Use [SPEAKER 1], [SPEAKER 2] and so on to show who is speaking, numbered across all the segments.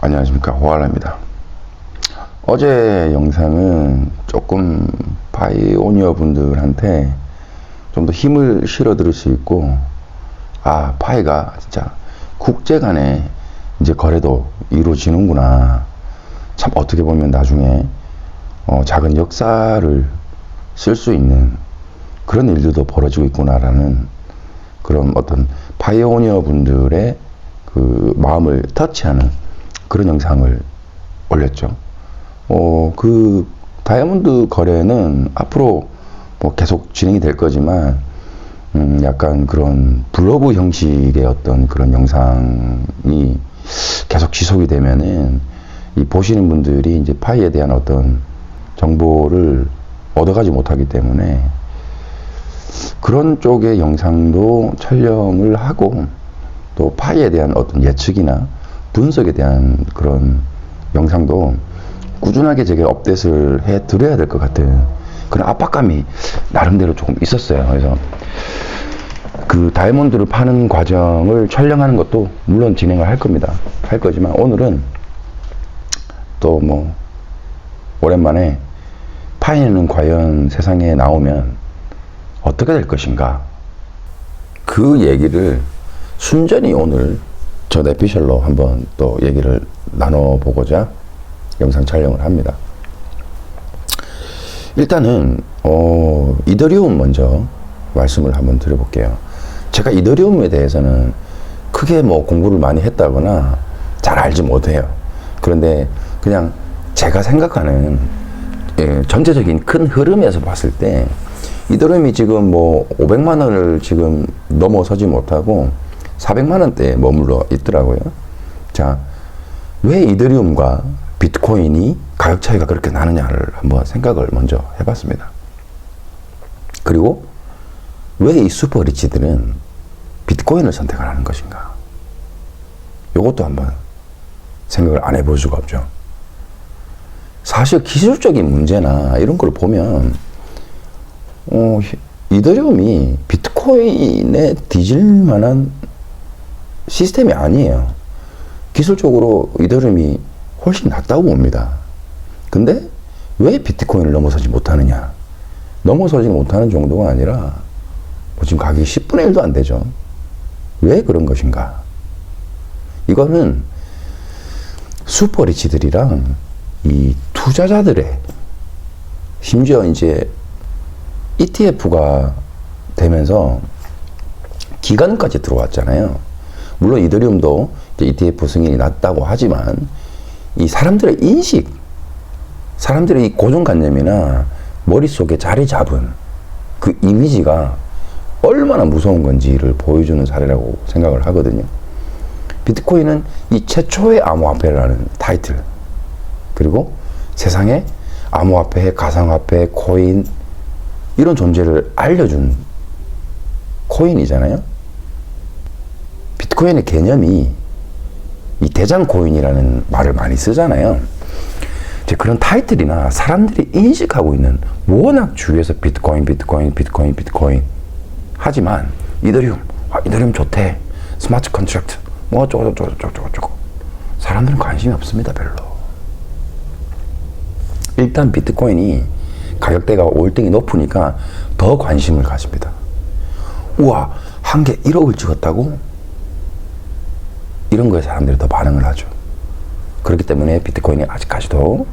[SPEAKER 1] 안녕하십니까, 호알라입니다. 어제 영상은 조금 파이오니어 분들한테 좀 더 힘을 실어 드릴 수 있고, 파이가 진짜 국제 간에 이제 거래도 이루어지는구나, 참 어떻게 보면 나중에 작은 역사를 쓸 수 있는 그런 일들도 벌어지고 있구나라는 그런 어떤 파이오니어 분들의 그 마음을 터치하는 그런 영상을 올렸죠. 그 다이아몬드 거래는 앞으로 뭐 계속 진행이 될 거지만, 약간 그런 블로그 형식의 어떤 그런 영상이 계속 지속이 되면은 이 보시는 분들이 이제 파이에 대한 어떤 정보를 얻어가지 못하기 때문에 그런 쪽의 영상도 촬영을 하고, 또 파이에 대한 어떤 예측이나 분석에 대한 그런 영상도 꾸준하게 제가 업데이트를 해 드려야 될 것 같은 그런 압박감이 나름대로 조금 있었어요. 그래서 그 다이아몬드를 파는 과정을 촬영하는 것도 물론 진행을 할 겁니다. 할 거지만 오늘은 또 뭐 오랜만에 파이는 과연 세상에 나오면 어떻게 될 것인가, 그 얘기를 순전히 오늘 저 내피셜로 한번 또 얘기를 나눠보고자 영상 촬영을 합니다. 일단은 이더리움 먼저 말씀을 한번 드려볼게요. 제가 이더리움에 대해서는 크게 뭐 공부를 많이 했다거나 잘 알지 못해요. 그런데 그냥 제가 생각하는 전체적인 큰 흐름에서 봤을 때 이더리움이 지금 뭐 500만 원을 지금 넘어서지 못하고 400만 원대에 머물러 있더라고요. 자, 왜 이더리움과 비트코인이 가격 차이가 그렇게 나느냐를 한번 생각을 먼저 해봤습니다. 그리고 왜 이 슈퍼리치들은 비트코인을 선택을 하는 것인가, 이것도 한번 생각을 안 해볼 수가 없죠. 사실 기술적인 문제나 이런 걸 보면 이더리움이 비트코인에 뒤질 만한 시스템이 아니에요. 기술적으로 이더리움이 훨씬 낫다고 봅니다. 근데 왜 비트코인을 넘어서지 못하느냐? 넘어서지 못하는 정도가 아니라 뭐 지금 가격이 10분의 1도 안 되죠. 왜 그런 것인가? 이거는 슈퍼리치들이랑 이 투자자들의, 심지어 이제 ETF가 되면서 기관까지 들어왔잖아요. 물론 이더리움도 이제 ETF 승인이 났다고 하지만 이 사람들의 인식, 사람들의 이 고정관념이나 머릿속에 자리 잡은 그 이미지가 얼마나 무서운 건지를 보여주는 사례라고 생각을 하거든요. 비트코인은 이 최초의 암호화폐라는 타이틀, 그리고 세상에 암호화폐, 가상화폐, 코인, 이런 존재를 알려준 코인이잖아요. 비트코인의 개념이 이 대장 코인이라는 말을 많이 쓰잖아요. 이제 그런 타이틀이나 사람들이 인식하고 있는, 워낙 주위에서 비트코인 하지만 이더리움, 이더리움 좋대, 스마트 컨트랙트 뭐 어쩌고 사람들은 관심이 없습니다. 별로. 일단 비트코인이 가격대가 월등히 높으니까 더 관심을 가집니다. 우와, 한 개 1억을 찍었다고? 이런 거에 사람들이 더 반응을 하죠. 그렇기 때문에 비트코인이 아직까지도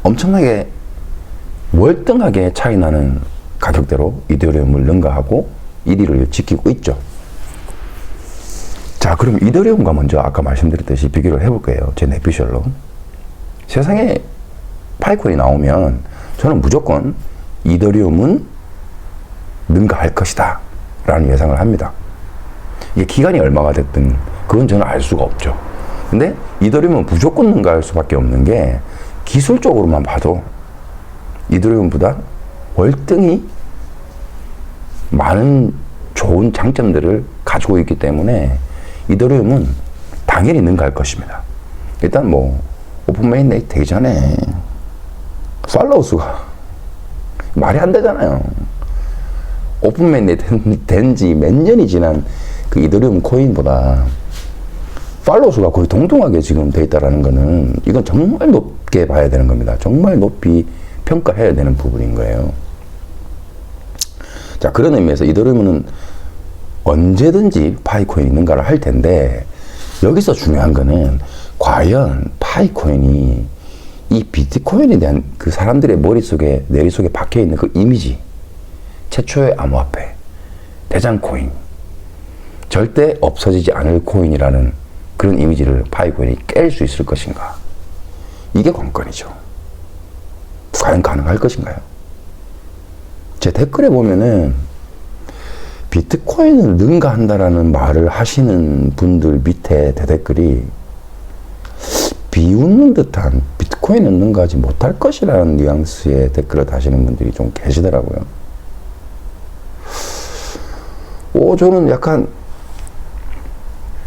[SPEAKER 1] 엄청나게 월등하게 차이 나는 가격대로 이더리움을 능가하고 1위를 지키고 있죠. 자, 그럼 이더리움과 먼저 아까 말씀드렸듯이 비교를 해볼 거예요. 제 내피셜로. 세상에 파이콘이 나오면 저는 무조건 이더리움은 능가할 것이다 라는 예상을 합니다. 이게 기간이 얼마가 됐든 그건 저는 알 수가 없죠. 근데 이더리움은 무조건 능가할 수밖에 없는 게, 기술적으로만 봐도 이더리움보다 월등히 많은 좋은 장점들을 가지고 있기 때문에 이더리움은 당연히 능가할 것입니다. 일단 뭐 오픈 메인넷 되기 전에 팔로우 수가 말이 안 되잖아요. 오픈 메인넷 된 지 몇 년이 지난 그 이더리움 코인보다 팔로우 수가 거의 동등하게 지금 돼 있다라는 거는 이건 정말 높게 봐야 되는 겁니다. 정말 높이 평가해야 되는 부분인 거예요. 자, 그런 의미에서 이더리움은 언제든지 파이코인이 있는가를 할 텐데, 여기서 중요한 거는 과연 파이코인이 이 비트코인에 대한 그 사람들의 머릿속에, 내리속에 박혀있는 그 이미지, 최초의 암호화폐, 대장코인, 절대 없어지지 않을 코인이라는 그런 이미지를 파이코인이 깰 수 있을 것인가? 이게 관건이죠. 과연 가능할 것인가요? 제 댓글에 보면은 비트코인을 능가한다라는 말을 하시는 분들 밑에 대댓글이 비웃는 듯한, 비트코인은 능가하지 못할 것이라는 뉘앙스의 댓글을 다시는 분들이 좀 계시더라고요. 저는 약간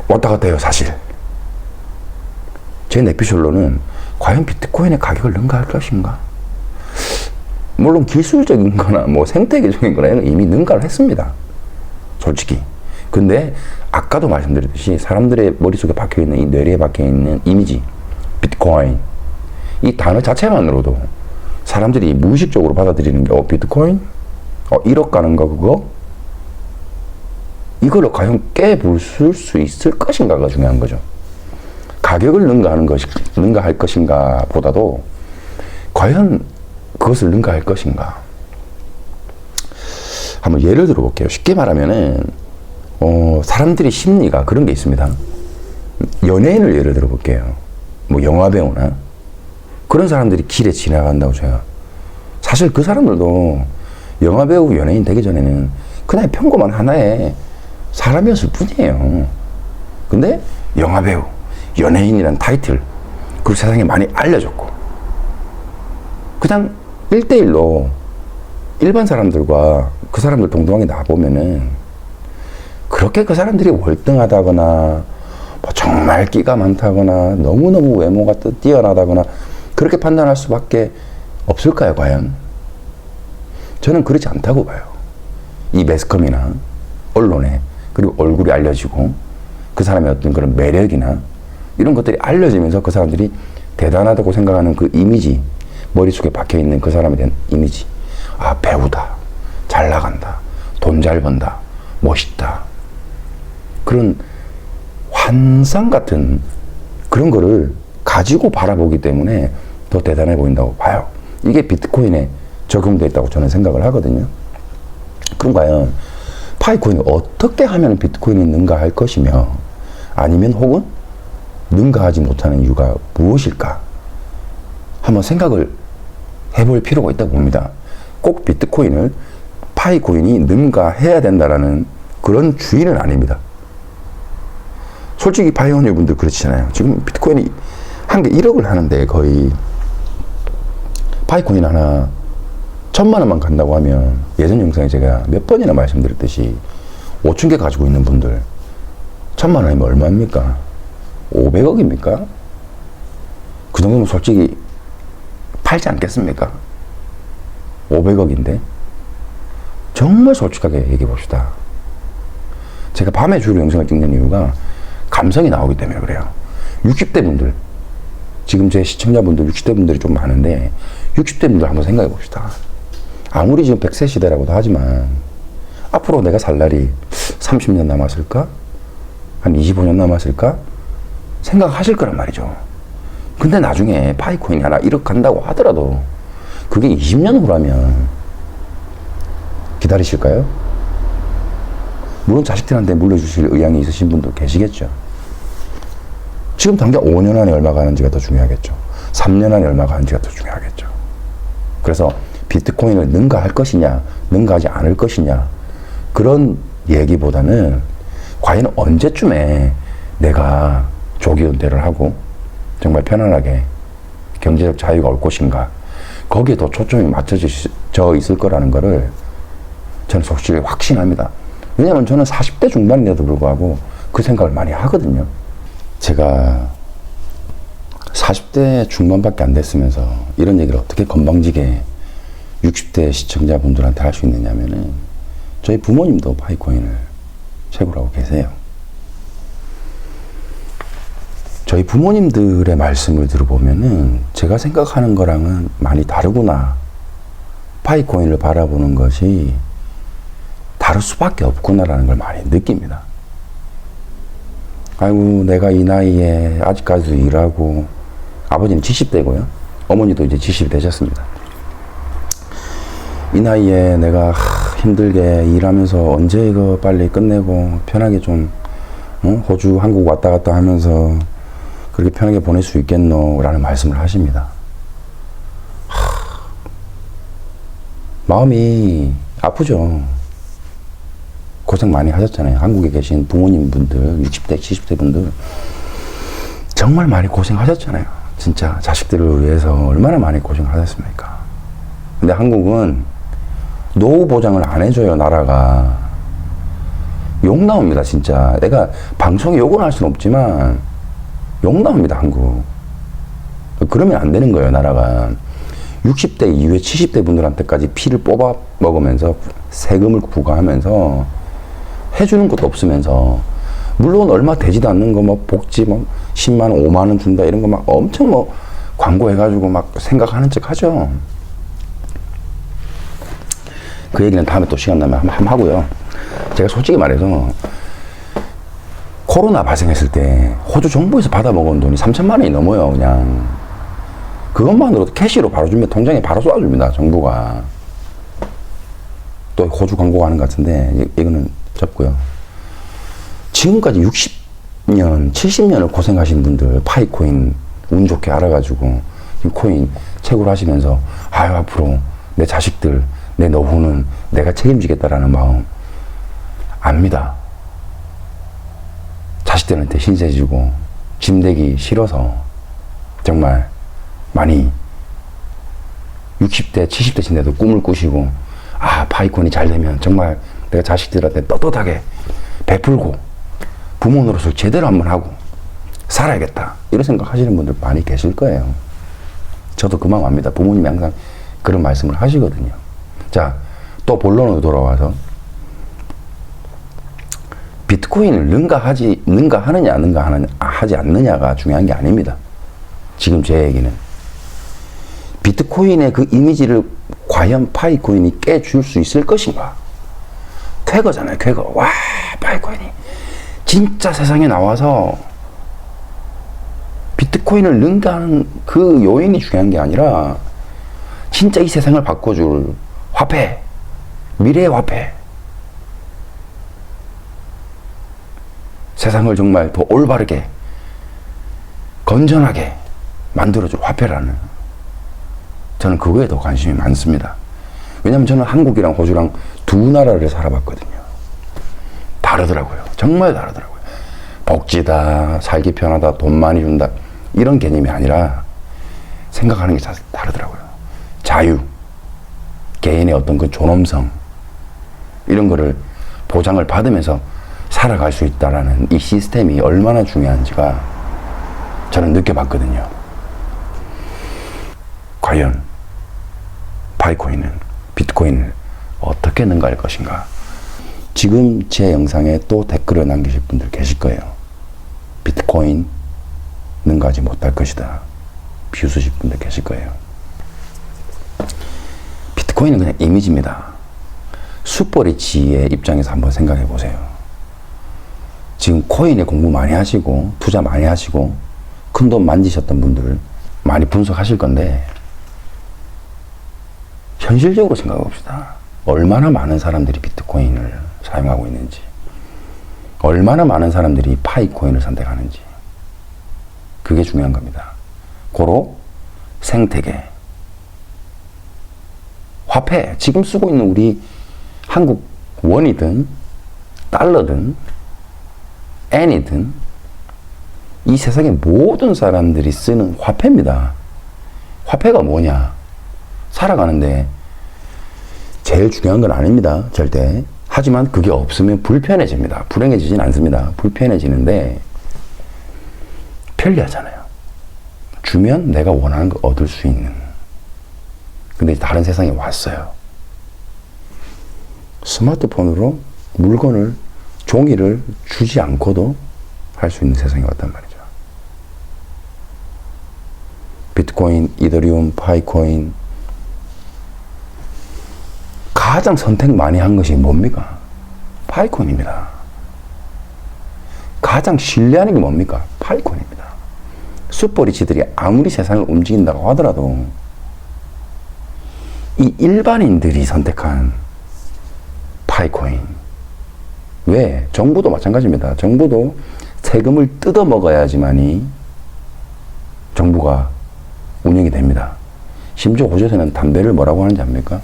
[SPEAKER 1] 왔다 갔다 해요, 사실. 제 내피셜로는 과연 비트코인의 가격을 능가할 것인가? 물론 기술적인 거나 뭐 생태계적인 거나 이미 능가를 했습니다. 솔직히. 근데 아까도 말씀드렸듯이 사람들의 머릿속에 박혀있는, 이 뇌리에 박혀있는 이미지, 비트코인, 이 단어 자체만으로도 사람들이 무의식적으로 받아들이는 게 비트코인? 1억 가는 거 그거? 이걸로 과연 깨부술 수 있을 것인가가 중요한 거죠. 가격을 능가할 것인가 보다도 과연 그것을 능가할 것인가. 한번 예를 들어 볼게요. 쉽게 말하면은 사람들이 심리가 그런 게 있습니다. 연예인을 예를 들어 볼게요. 뭐 영화배우나 그런 사람들이 길에 지나간다고 쳐요. 사실 그 사람들도 영화배우, 연예인 되기 전에는 그냥 평범한 하나의 사람이었을 뿐이에요. 근데 영화배우, 연예인이란 타이틀, 그리고 세상에 많이 알려졌고, 그냥 1대1로 일반 사람들과 그 사람들 동등하게 나보면은 그렇게 그 사람들이 월등하다거나 뭐 정말 끼가 많다거나 너무너무 외모가 뛰어나다거나 그렇게 판단할 수밖에 없을까요, 과연? 저는 그렇지 않다고 봐요. 이 매스컴이나 언론에, 그리고 얼굴이 알려지고 그 사람의 어떤 그런 매력이나 이런 것들이 알려지면서 그 사람들이 대단하다고 생각하는 그 이미지, 머릿속에 박혀있는 그 사람에 대한 이미지, 배우다, 잘 나간다, 돈 잘 번다, 멋있다, 그런 환상 같은 그런 거를 가지고 바라보기 때문에 더 대단해 보인다고 봐요. 이게 비트코인에 적용되어 있다고 저는 생각을 하거든요. 그럼 과연 파이코인이 어떻게 하면 비트코인이 능가할 것이며, 아니면 혹은 능가하지 못하는 이유가 무엇일까? 한번 생각을 해볼 필요가 있다고 봅니다. 꼭 비트코인을 파이코인이 능가해야 된다라는 그런 주의는 아닙니다. 솔직히 파이오니어 분들 그렇잖아요. 지금 비트코인이 한 개 1억을 하는데 거의 파이코인 하나 1000만 원만 간다고 하면, 예전 영상에 제가 몇 번이나 말씀드렸듯이 5,000개 가지고 있는 분들 1000만 원이면 얼마입니까? 500억입니까? 그 정도면 솔직히 팔지 않겠습니까? 500억인데 정말 솔직하게 얘기해 봅시다. 제가 밤에 주로 영상을 찍는 이유가 감성이 나오기 때문에 그래요. 60대 분들, 지금 제 시청자분들 60대 분들이 좀 많은데 60대 분들 한번 생각해 봅시다. 아무리 지금 100세 시대라고도 하지만 앞으로 내가 살 날이 30년 남았을까? 한 25년 남았을까? 생각하실 거란 말이죠. 근데 나중에 파이코인이 하나 1억 간다고 하더라도 그게 20년 후라면 기다리실까요? 물론 자식들한테 물려주실 의향이 있으신 분도 계시겠죠. 지금 당장 5년 안에 얼마 가는지가 더 중요하겠죠. 3년 안에 얼마 가는지가 더 중요하겠죠. 그래서 비트코인을 능가할 것이냐, 능가하지 않을 것이냐, 그런 얘기보다는 과연 언제쯤에 내가 조기 은퇴를 하고 정말 편안하게 경제적 자유가 올 것인가, 거기에 더 초점이 맞춰져 있을 거라는 거를 저는 솔직히 확신합니다. 왜냐하면 저는 40대 중반인데도 불구하고 그 생각을 많이 하거든요. 제가 40대 중반밖에 안 됐으면서 이런 얘기를 어떻게 건방지게 60대 시청자분들한테 할 수 있느냐면은, 저희 부모님도 파이코인을 채굴하고 계세요. 저희 부모님들의 말씀을 들어보면은 제가 생각하는 거랑은 많이 다르구나. 파이코인을 바라보는 것이 다를 수밖에 없구나라는 걸 많이 느낍니다. 아이고, 내가 이 나이에 아직까지도 일하고, 아버지는 70대고요. 어머니도 이제 70이 되셨습니다. 이 나이에 내가 힘들게 일하면서 언제 이거 빨리 끝내고 편하게 좀 호주, 한국 왔다 갔다 하면서 그렇게 편하게 보낼 수 있겠노? 라는 말씀을 하십니다. 마음이 아프죠. 고생 많이 하셨잖아요. 한국에 계신 부모님 분들, 60대, 70대 분들 정말 많이 고생하셨잖아요. 진짜 자식들을 위해서 얼마나 많이 고생하셨습니까? 근데 한국은 노후 보장을 안 해줘요, 나라가. 욕 나옵니다, 진짜. 내가 방송에 욕을 할 수는 없지만 욕 나옵니다, 한국. 그러면 안 되는 거예요, 나라가. 60대 이후에 70대 분들한테까지 피를 뽑아 먹으면서 세금을 부과하면서 해주는 것도 없으면서, 물론 얼마 되지도 않는 거 뭐 복지 뭐 10만 원, 5만 원 준다 이런 거 막 엄청 뭐 광고해가지고 막 생각하는 척 하죠. 그 얘기는 다음에 또 시간 나면 한번 하고요. 제가 솔직히 말해서 코로나 발생했을 때 호주 정부에서 받아 먹은 돈이 3천만 원이 넘어요. 그냥 그것만으로도 캐시로 바로 주면 통장에 바로 쏴줍니다, 정부가. 또 호주 광고 가는 것 같은데 이거는 접고요. 지금까지 60년, 70년을 고생하신 분들 파이코인 운 좋게 알아가지고 코인 채굴 하시면서 아유, 앞으로 내 자식들, 내 노후는 내가 책임지겠다라는 마음 압니다. 자식들한테 신세지고 짐되기 싫어서 정말 많이 60대, 70대신데도 꿈을 꾸시고, 아, 파이콘이 잘 되면 정말 내가 자식들한테 떳떳하게 베풀고 부모 노릇을 제대로 한번 하고 살아야겠다, 이런 생각 하시는 분들 많이 계실 거예요. 저도 그 마음 압니다. 부모님이 항상 그런 말씀을 하시거든요. 자, 또 본론으로 돌아와서 비트코인을 능가하지 않느냐가 중요한 게 아닙니다. 지금 제 얘기는 비트코인의 그 이미지를 과연 파이코인이 깨줄 수 있을 것인가? 쾌거잖아요, 쾌거. 와, 파이코인이 진짜 세상에 나와서 비트코인을 능가하는 그 요인이 중요한 게 아니라 진짜 이 세상을 바꿔줄 화폐, 미래의 화폐, 세상을 정말 더 올바르게 건전하게 만들어줄 화폐라는, 저는 그거에 더 관심이 많습니다. 왜냐면 저는 한국이랑 호주랑 두 나라를 살아봤거든요. 다르더라고요. 정말 다르더라고요. 복지다, 살기 편하다, 돈 많이 준다, 이런 개념이 아니라 생각하는 게 다르더라고요. 자유, 개인의 어떤 그 존엄성, 이런 거를 보장을 받으면서 살아갈 수 있다라는 이 시스템이 얼마나 중요한지가 저는 느껴봤거든요. 과연 파이코인은 비트코인을 어떻게 능가할 것인가? 지금 제 영상에 또 댓글을 남기실 분들 계실 거예요. 비트코인 능가하지 못할 것이다, 비웃으실 분들 계실 거예요. 비트코인은 그냥 이미지입니다. 슈퍼리치의 입장에서 한번 생각해 보세요. 지금 코인에 공부 많이 하시고 투자 많이 하시고 큰 돈 만지셨던 분들 많이 분석하실 건데, 현실적으로 생각해 봅시다. 얼마나 많은 사람들이 비트코인을 사용하고 있는지, 얼마나 많은 사람들이 파이코인을 선택하는지, 그게 중요한 겁니다. 고로 생태계, 화폐, 지금 쓰고 있는 우리 한국 원이든 달러든 엔이든 이 세상의 모든 사람들이 쓰는 화폐입니다. 화폐가 뭐냐? 살아가는데 제일 중요한 건 아닙니다, 절대. 하지만 그게 없으면 불편해집니다. 불행해지진 않습니다. 불편해지는데 편리하잖아요. 주면 내가 원하는 거 얻을 수 있는. 근데 다른 세상에 왔어요. 스마트폰으로 물건을, 종이를 주지 않고도 할 수 있는 세상이 왔단 말이죠. 비트코인, 이더리움, 파이코인. 가장 선택 많이 한 것이 뭡니까? 파이코인입니다. 가장 신뢰하는 게 뭡니까? 파이코인입니다. 슈퍼리치들이 아무리 세상을 움직인다고 하더라도 이 일반인들이 선택한 파이코인. 왜? 정부도 마찬가지입니다. 정부도 세금을 뜯어 먹어야지만이 정부가 운영이 됩니다. 심지어 호주에서는 담배를 뭐라고 하는지 압니까?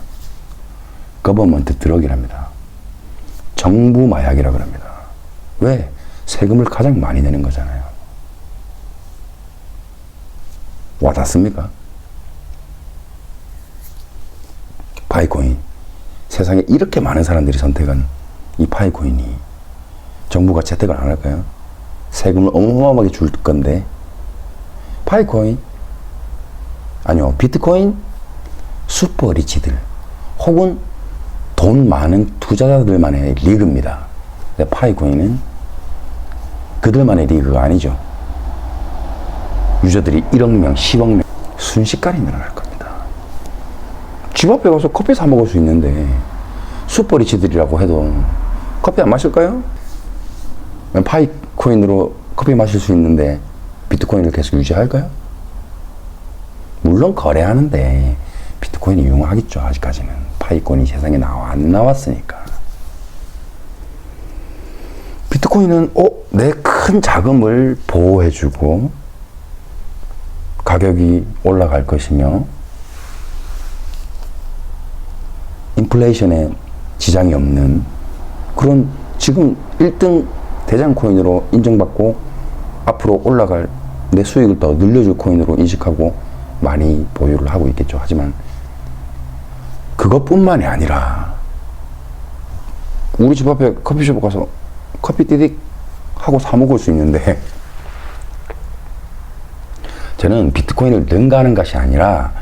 [SPEAKER 1] 거버먼트 드럭이랍니다. 정부 마약이라 그럽니다. 왜? 세금을 가장 많이 내는 거잖아요. 와닿습니까? 파이코인. 세상에 이렇게 많은 사람들이 선택한 이 파이코인이 정부가 채택을 안 할까요? 세금을 어마어마하게 줄 건데. 파이코인, 아니요, 비트코인, 슈퍼리치들 혹은 돈 많은 투자자들만의 리그입니다. 파이코인은 그들만의 리그가 아니죠. 유저들이 1억 명, 10억 명 순식간에 늘어날 겁니다. 집 앞에 가서 커피 사 먹을 수 있는데 슈퍼리치들이라고 해도 커피 안 마실까요? 파이코인으로 커피 마실 수 있는데 비트코인을 계속 유지할까요? 물론 거래하는데 비트코인이 유용하겠죠. 아직까지는 파이코인이 세상에 안 나왔으니까. 비트코인은 내 큰 자금을 보호해주고 가격이 올라갈 것이며 인플레이션에 지장이 없는 그런 지금 1등 대장 코인으로 인정받고 앞으로 올라갈 내 수익을 더 늘려줄 코인으로 인식하고 많이 보유를 하고 있겠죠. 하지만 그것뿐만이 아니라 우리 집 앞에 커피숍 가서 커피 띠딕 하고 사 먹을 수 있는데 저는 비트코인을 능가하는 것이 아니라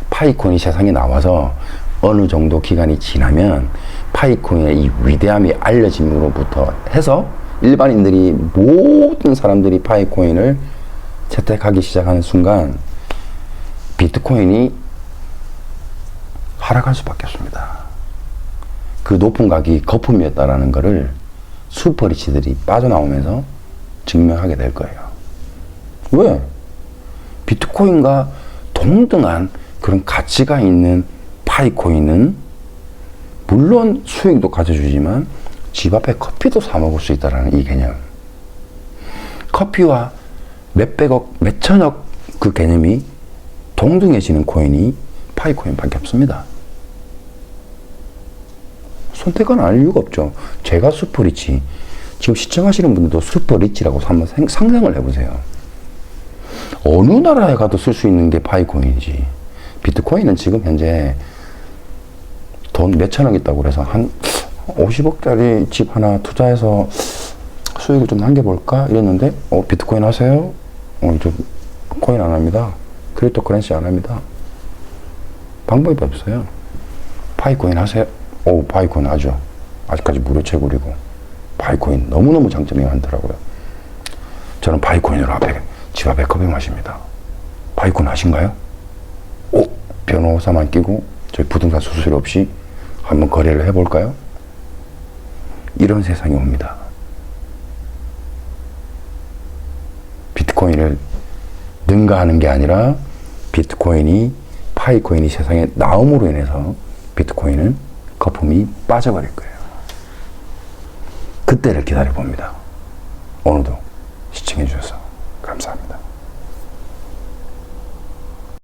[SPEAKER 1] 파이코인이 세상에 나와서 어느 정도 기간이 지나면 파이코인의 이 위대함이 알려짐으로부터 해서 일반인들이 모든 사람들이 파이코인을 채택하기 시작하는 순간 비트코인이 하락할 수밖에 없습니다. 그 높은 가격이 거품이었다라는 것을 슈퍼리치들이 빠져나오면서 증명하게 될 거예요. 왜? 비트코인과 동등한 그런 가치가 있는 파이코인은 물론 수익도 가져주지만 집 앞에 커피도 사 먹을 수 있다는 이 개념. 커피와 몇백억, 몇천억 그 개념이 동등해지는 코인이 파이코인밖에 없습니다. 선택은 안 할 이유가 없죠. 제가 슈퍼리치, 지금 시청하시는 분들도 슈퍼리치라고 한번 상상을 해보세요. 어느 나라에 가도 쓸 수 있는 게 파이코인이지. 비트코인은 지금 현재 돈 몇천억 있다고 그래서 한 50억짜리 집 하나 투자해서 수익을 좀 남겨볼까 이랬는데 비트코인 하세요? 저 코인 안 합니다. 크립토 커런시 안 합니다. 방법이 없어요. 파이코인 하세요? 파이코인 하죠. 아직까지 무료 채굴이고 파이코인 너무너무 장점이 많더라고요. 저는 파이코인으로 집 앞에 커피 마십니다. 파이코인 하신가요? 변호사만 끼고 저희 부동산 수수료 없이 한번 거래를 해볼까요? 이런 세상이 옵니다. 비트코인을 능가하는 게 아니라 비트코인이 파이코인이 세상에 나옴으로 인해서 비트코인은 거품이 빠져버릴 거예요. 그때를 기다려봅니다. 오늘도 시청해 주셔서